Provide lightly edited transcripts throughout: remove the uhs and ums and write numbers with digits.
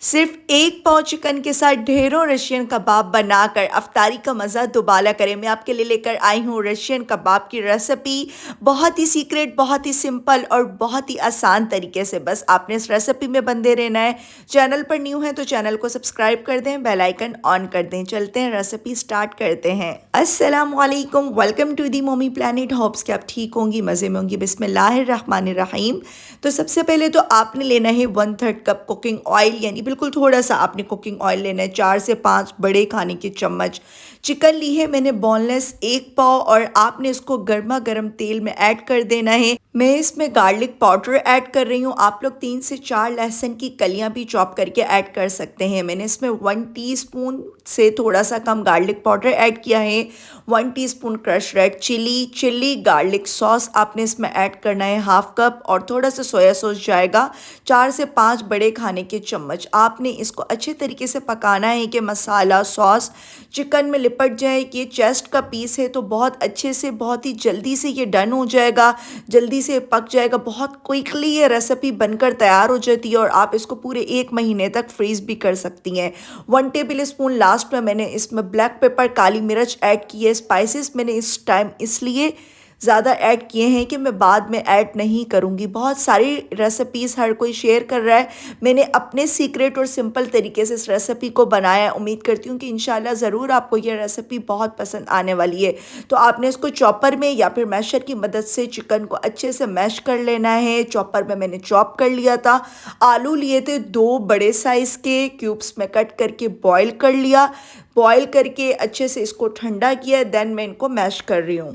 सिर्फ एक पाव चिकन के साथ ढेरों रशियन कबाब बनाकर अफ्तारी का मज़ा दुबाला करें। मैं आपके लिए लेकर आई हूँ रशियन कबाब की रेसिपी। बहुत ही सीक्रेट, बहुत ही सिंपल और बहुत ही आसान तरीके से। बस आपने इस रेसिपी में बंदे रहना है। चैनल पर न्यू है तो चैनल को सब्सक्राइब कर दें, बेल आइकन ऑन कर दें। चलते हैं, रेसिपी स्टार्ट करते हैं। अस्सलाम वालेकुम, वेलकम टू दी मोमी प्लानिट। होप्स कि आप ठीक होंगी, मज़े में होंगी। बिस्मिल्लाहिर्रहमानिर्रहीम। तो सबसे पहले तो आपने लेना है 1/3 कप कुकिंग ऑयल, यानी बिल्कुल थोड़ा सा आपने कुकिंग ऑयल लेना है। 4 से 5 बड़े खाने के चम्मच। चिकन ली है मैंने बोनलेस 1 पाव, और आपने इसको गर्मा गर्म तेल में ऐड कर देना है। मैं इसमें गार्लिक पाउडर ऐड कर रही हूँ। आप लोग 3 से 4 लहसुन की कलियां भी चॉप करके ऐड कर सकते हैं। मैंने इसमें 1 टीस्पून से थोड़ा सा कम गार्लिक पाउडर ऐड किया है। 1 teaspoon crush red chilli garlic sauce आपने इसमें ऐड करना है, हाफ कप, और थोड़ा सा सोया सॉस जाएगा 4 से 5 बड़े खाने के चम्मच। आपने इसको अच्छे तरीके से पकाना है कि मसाला सॉस चिकन में लिपट जाए। ये चेस्ट का पीस है तो बहुत अच्छे से, बहुत ही जल्दी से ये डन हो जाएगा, जल्दी से पक जाएगा। बहुत क्विकली ये रेसिपी बनकर तैयार हो जाती है और आप इसको पूरे 1 महीने तक फ्रीज भी कर सकती हैं। 1 टेबल स्पून लास्ट में मैंने इसमें ब्लैक पेपर, काली मिर्च ऐड की है। स्पाइसेस मैंने इस टाइम इसलिए ज़्यादा ऐड किए हैं कि मैं बाद में ऐड नहीं करूँगी। बहुत सारी रेसिपीज़ हर कोई शेयर कर रहा है, मैंने अपने सीक्रेट और सिंपल तरीके से इस रेसिपी को बनाया है। उम्मीद करती हूँ कि इंशाल्लाह ज़रूर आपको ये रेसिपी बहुत पसंद आने वाली है। तो आपने इसको चॉपर में या फिर मैशर की मदद से चिकन को अच्छे से मैश कर लेना है। चॉपर में मैंने चॉप कर लिया था। आलू लिए थे 2 बड़े साइज़ के, क्यूब्स में कट करके बॉयल कर लिया। बॉयल करके अच्छे से इसको ठंडा किया, देन मैं इनको मैश कर रही हूँ।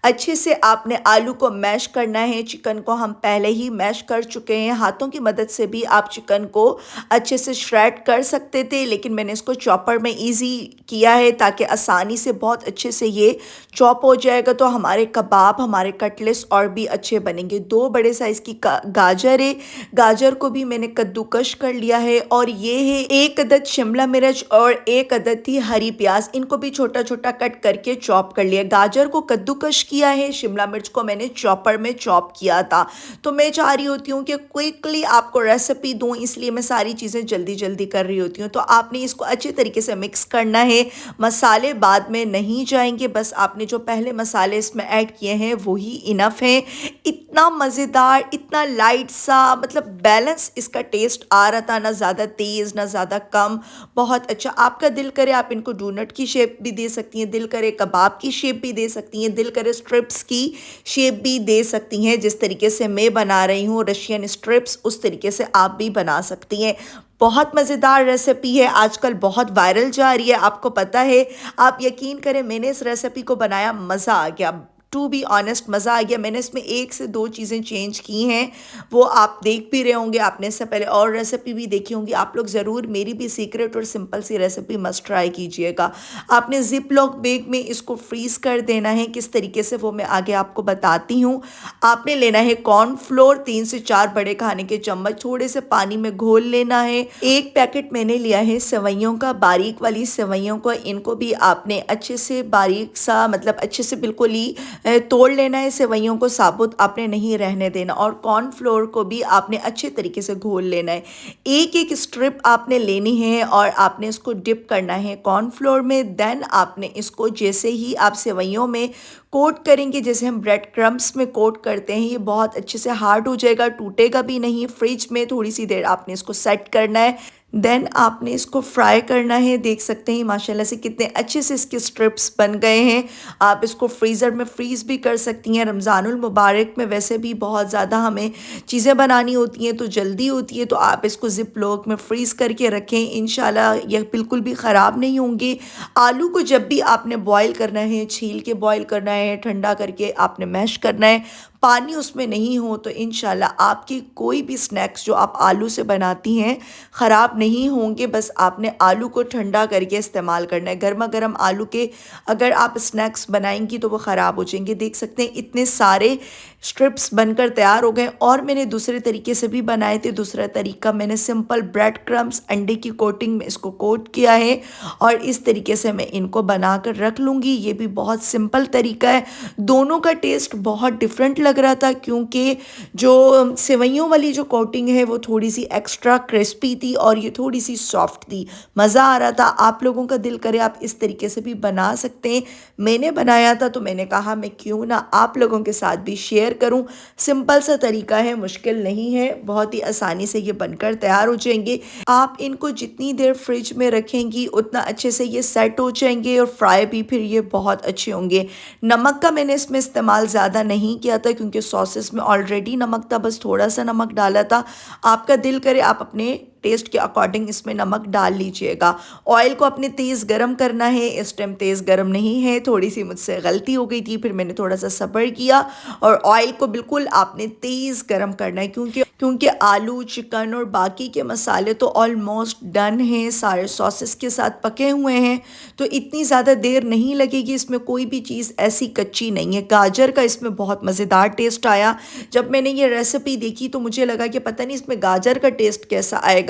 अच्छे से आपने आलू को मैश करना है। चिकन को हम पहले ही मैश कर चुके हैं। हाथों की मदद से भी आप चिकन को अच्छे से श्रेड कर सकते थे, लेकिन मैंने इसको चॉपर में इजी किया है ताकि आसानी से बहुत अच्छे से ये चॉप हो जाएगा। तो हमारे कबाब, हमारे कटलेट्स और भी अच्छे बनेंगे। 2 बड़े साइज़ की गाजर है, गाजर को भी मैंने कद्दूकश कर लिया है। और ये है 1 अदद शिमला मिर्च और 1 अदद थी हरी प्याज, इनको भी छोटा छोटा कट करके चॉप कर लिया। गाजर को कद्दूकश किया है, शिमला मिर्च को मैंने चॉपर में चॉप किया था। तो मैं चाह रही होती हूँ कि क्विकली आपको रेसिपी दूँ, इसलिए मैं सारी चीज़ें जल्दी जल्दी कर रही होती हूँ। तो आपने इसको अच्छे तरीके से मिक्स करना है। मसाले बाद में नहीं जाएंगे, बस आपने जो पहले मसाले इसमें ऐड किए हैं वही इनफ है। इतना मज़ेदार, इतना लाइट सा, मतलब बैलेंस इसका टेस्ट आ रहा था, ना ज़्यादा तेज़ ना ज़्यादा कम। बहुत अच्छा। आपका दिल करे आप इनको डोनट की शेप भी दे सकती हैं, दिल करे कबाब की शेप भी दे सकती हैं, दिल करे स्ट्रिप्स की शेप भी दे सकती हैं। जिस तरीके से मैं बना रही हूँ रशियन स्ट्रिप्स, उस तरीके से आप भी बना सकती हैं। बहुत मज़ेदार रेसिपी है, आजकल बहुत वायरल जा रही है, आपको पता है। आप यकीन करें, मैंने इस रेसिपी को बनाया, मज़ा आ गया। टू बी ऑनेस्ट मज़ा आ गया। मैंने इसमें 1 से 2 चीज़ें चेंज की हैं, वो आप देख भी रहे होंगे। आपने इससे पहले और रेसिपी भी देखी होंगी। आप लोग ज़रूर मेरी भी सीक्रेट और सिंपल सी रेसिपी मस्ट ट्राई कीजिएगा। आपने जिप लॉक बैग में इसको फ्रीज़ कर देना है। किस तरीके से वो मैं आगे आपको बताती हूँ। आपने लेना है कॉर्नफ्लोर 3 से 4 बड़े खाने के चम्मच, थोड़े से पानी में घोल लेना है। 1 पैकेट मैंने लिया है सेवइयों का, बारीक वाली सेवइयों को। इनको भी आपने अच्छे से बारीक सा, मतलब अच्छे से बिल्कुल ही तोड़ लेना है। सेवइयों को साबुत आपने नहीं रहने देना। और कॉर्नफ्लोर को भी आपने अच्छे तरीके से घोल लेना है। एक एक स्ट्रिप आपने लेनी है और आपने इसको डिप करना है कॉर्नफ्लोर में। देन आपने इसको जैसे ही आप सेवइयों में कोट करेंगे, जैसे हम ब्रेड क्रम्स में कोट करते हैं, ये बहुत अच्छे से हार्ड हो जाएगा, टूटेगा भी नहीं। फ्रिज में थोड़ी सी देर आपने इसको सेट करना है। देन आपने इसको फ्राई करना है। देख सकते हैं माशाल्लाह से कितने अच्छे से इसके स्ट्रिप्स बन गए हैं। आप इसको फ्रीज़र में फ्रीज़ भी कर सकती हैं। रमज़ानुल मुबारक में वैसे भी बहुत ज़्यादा हमें चीज़ें बनानी होती हैं तो जल्दी होती है, तो आप इसको जिप लॉक में फ्रीज़ करके रखें। इंशाल्लाह यह बिल्कुल भी ख़राब नहीं होंगे। आलू को जब भी आपने बॉयल करना है, छील के बॉयल करना है, ठंडा करके आपने मैश करना है। पानी उसमें नहीं हो तो इंशाल्लाह आपकी कोई भी स्नैक्स जो आप आलू से बनाती हैं ख़राब नहीं होंगे। बस आपने आलू को ठंडा करके इस्तेमाल करना है। गर्मा गर्म आलू के अगर आप स्नैक्स बनाएंगी तो वो ख़राब हो जाएंगे। देख सकते हैं इतने सारे स्ट्रिप्स बनकर तैयार हो गए। और मैंने दूसरे तरीके से भी बनाए थे। दूसरा तरीका, मैंने सिंपल ब्रेड क्रम्स अंडे की कोटिंग में इसको कोट किया है और इस तरीके से मैं इनको बना कर रख लूँगी। ये भी बहुत सिंपल तरीका है, दोनों का टेस्ट बहुत डिफरेंट लग रहा था क्योंकि जो सेवइयों वाली जो कोटिंग है वो थोड़ी सी एक्स्ट्रा क्रिस्पी थी और ये थोड़ी सी सॉफ्ट थी। मज़ा आ रहा था। आप लोगों का दिल करे आप इस तरीके से भी बना सकते हैं। मैंने बनाया था तो मैंने कहा मैं क्यों ना आप लोगों के साथ भी शेयर करूं। सिंपल सा तरीका है, मुश्किल नहीं है, बहुत ही आसानी से ये बनकर तैयार हो जाएंगे। आप इनको जितनी देर फ्रिज में रखेंगी उतना अच्छे से ये सेट हो जाएंगे और फ्राई भी फिर ये बहुत अच्छे होंगे। नमक का मैंने इसमें इस्तेमाल ज़्यादा नहीं किया था क्योंकि सॉसेस में ऑलरेडी नमक था, बस थोड़ा सा नमक डाला था। आपका दिल करे आप अपने टेस्ट के अकॉर्डिंग इसमें नमक डाल लीजिएगा। ऑयल को अपने तेज़ गरम करना है। इस टाइम तेज़ गरम नहीं है, थोड़ी सी मुझसे गलती हो गई थी, फिर मैंने थोड़ा सा सब्र किया। और ऑयल को बिल्कुल आपने तेज़ गरम करना है क्योंकि आलू, चिकन और बाकी के मसाले तो ऑलमोस्ट डन हैं, सारे सॉसेस के साथ पके हुए हैं, तो इतनी ज़्यादा देर नहीं लगेगी। इसमें कोई भी चीज़ ऐसी कच्ची नहीं है। गाजर का इसमें बहुत मज़ेदार टेस्ट आया। जब मैंने ये रेसिपी देखी तो मुझे लगा कि पता नहीं इसमें गाजर का टेस्ट कैसा आएगा।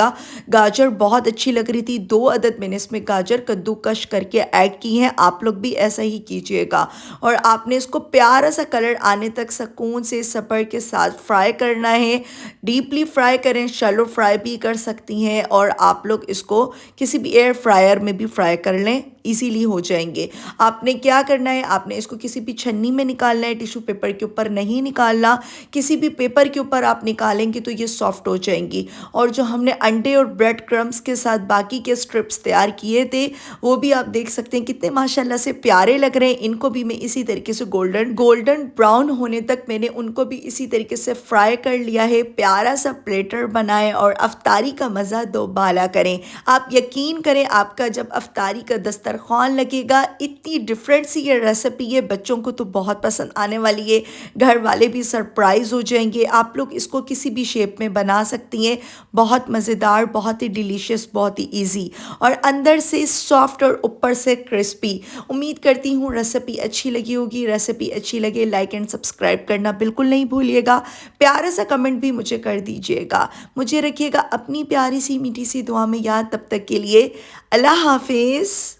गाजर बहुत अच्छी लग रही थी। 2 अदद मैंने इसमें गाजर कद्दूकश करके ऐड की हैं। आप लोग भी ऐसा ही कीजिएगा और आपने इसको प्यारा सा कलर आने तक सुकून से सब्र के साथ फ्राई करना है। डीपली फ्राई करें, शैलो फ्राई भी कर सकती हैं और आप लोग इसको किसी भी एयर फ्रायर में भी फ्राई कर लें, इजीली हो जाएंगे। आपने क्या करना है, आपने इसको किसी भी छन्नी में निकालना है, टिश्यू पेपर के ऊपर नहीं निकालना। किसी भी पेपर के ऊपर आप निकालेंगे तो ये सॉफ्ट हो जाएंगी। और जो हमने अंडे और ब्रेड क्रम्स के साथ बाकी के स्ट्रिप्स तैयार किए थे वो भी आप देख सकते हैं कितने माशाल्लाह से प्यारे लग रहे हैं। इनको भी मैं इसी तरीके से गोल्डन ब्राउन होने तक मैंने उनको भी इसी तरीके से फ्राई कर लिया है। प्यारा सा प्लेटर बनाएं और अफ्तारी का मज़ा दोबाला करें। आप यकीन करें आपका जब अफ्तारी का दस्तरखान लगेगा, इतनी डिफरेंट सी ये रेसिपी है, बच्चों को तो बहुत पसंद आने वाली है। घर वाले भी सरप्राइज़ हो जाएंगे। आप लोग इसको किसी भी शेप में बना सकती हैं। बहुत मज़ेदार, बहुत ही डिलीशियस, बहुत ही इजी और अंदर से सॉफ्ट और ऊपर से क्रिस्पी। उम्मीद करती हूँ रेसिपी अच्छी लगी होगी। रेसिपी अच्छी लगे लाइक एंड सब्सक्राइब करना बिल्कुल नहीं भूलिएगा। प्यारा सा कमेंट भी मुझे कर दीजिएगा। मुझे रखिएगा अपनी प्यारी सी मीठी सी दुआ में याद। तब तक के लिए अल्लाह हाफिज़।